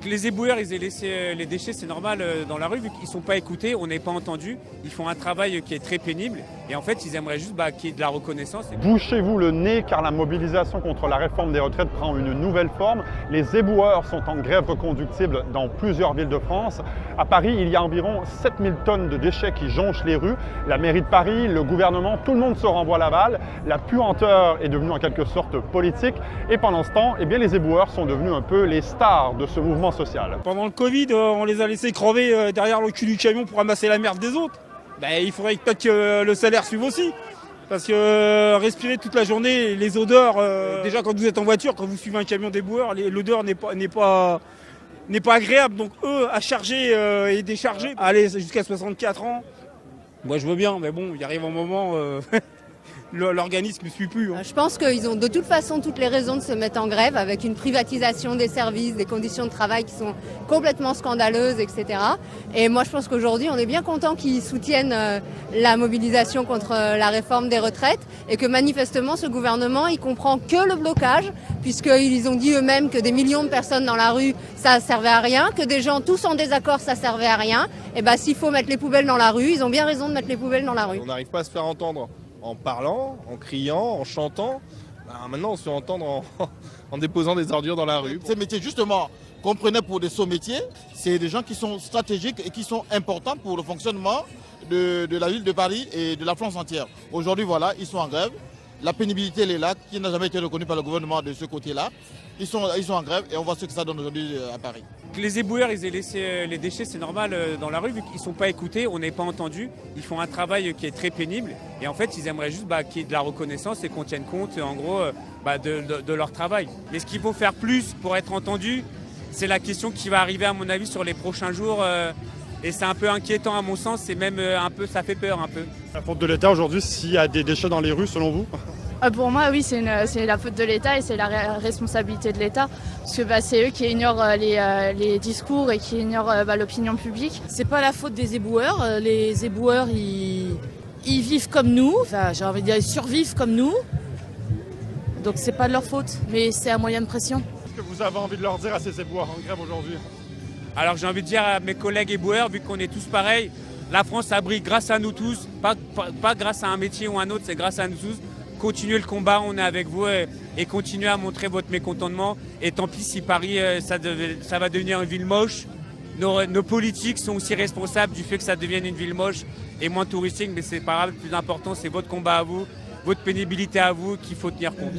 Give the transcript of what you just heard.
Que les éboueurs ils aient laissé les déchets, c'est normal dans la rue, vu qu'ils ne sont pas écoutés, on n'est pas entendus. Ils font un travail qui est très pénible et en fait ils aimeraient juste qu'il y ait de la reconnaissance. Bouchez-vous le nez car la mobilisation contre la réforme des retraites prend une nouvelle forme. Les éboueurs sont en grève reconductible dans plusieurs villes de France. À Paris, il y a environ 7000 tonnes de déchets qui jonchent les rues. La mairie de Paris, le gouvernement, tout le monde se renvoie la balle. La puanteur est devenue en quelque sorte politique et pendant ce temps, eh bien, les éboueurs sont devenus un peu les stars de ce mouvement social. Pendant le Covid, on les a laissés crever derrière le cul du camion pour ramasser la merde des autres. Il faudrait peut-être que le salaire suive aussi. Parce que respirer toute la journée, les odeurs, déjà quand vous êtes en voiture, quand vous suivez un camion d'éboueurs, l'odeur n'est pas agréable. Donc eux, à charger et décharger, aller jusqu'à 64 ans, moi je veux bien, mais bon, il arrive un moment... l'organisme ne suit plus. Je pense qu'ils ont de toute façon toutes les raisons de se mettre en grève avec une privatisation des services, des conditions de travail qui sont complètement scandaleuses, etc. Et moi je pense qu'aujourd'hui on est bien content qu'ils soutiennent la mobilisation contre la réforme des retraites et que manifestement ce gouvernement il comprend que le blocage puisqu'ils ont dit eux-mêmes que des millions de personnes dans la rue ça servait à rien, que des gens tous en désaccord ça servait à rien. Et s'il faut mettre les poubelles dans la rue, ils ont bien raison de mettre les poubelles dans la rue. On n'arrive pas à se faire entendre en parlant, en criant, en chantant. Maintenant, on se fait entendre en déposant des ordures dans la rue. Ces métiers, justement, qu'on prenait pour des saux métiers, c'est des gens qui sont stratégiques et qui sont importants pour le fonctionnement de la ville de Paris et de la France entière. Aujourd'hui, voilà, ils sont en grève. La pénibilité, elle est là, qui n'a jamais été reconnue par le gouvernement de ce côté-là. Ils sont en grève et on voit ce que ça donne aujourd'hui à Paris. Que les éboueurs ils aient laissé les déchets, c'est normal dans la rue, vu qu'ils ne sont pas écoutés, on n'est pas entendus. Ils font un travail qui est très pénible et en fait ils aimeraient juste qu'il y ait de la reconnaissance et qu'on tienne compte en gros de leur travail. Mais ce qu'il faut faire plus pour être entendu, c'est la question qui va arriver à mon avis sur les prochains jours. Et c'est un peu inquiétant à mon sens, c'est même un peu, ça fait peur un peu. La faute de l'État aujourd'hui s'il y a des déchets dans les rues selon vous? Pour moi, oui, c'est la faute de l'État et c'est la responsabilité de l'État. Parce que c'est eux qui ignorent les discours et qui ignorent l'opinion publique. C'est pas la faute des éboueurs. Les éboueurs, ils vivent comme nous. Enfin, j'ai envie de dire, ils survivent comme nous. Donc c'est pas de leur faute, mais c'est un moyen de pression. Qu'est-ce que vous avez envie de leur dire à ces éboueurs en grève aujourd'hui? Alors j'ai envie de dire à mes collègues éboueurs, vu qu'on est tous pareils, la France abrite grâce à nous tous, pas grâce à un métier ou un autre, c'est grâce à nous tous. Continuez le combat, on est avec vous et continuez à montrer votre mécontentement. Et tant pis si Paris, ça va devenir une ville moche. Nos politiques sont aussi responsables du fait que ça devienne une ville moche et moins touristique, mais c'est pas grave, le plus important c'est votre combat à vous, votre pénibilité à vous qu'il faut tenir compte.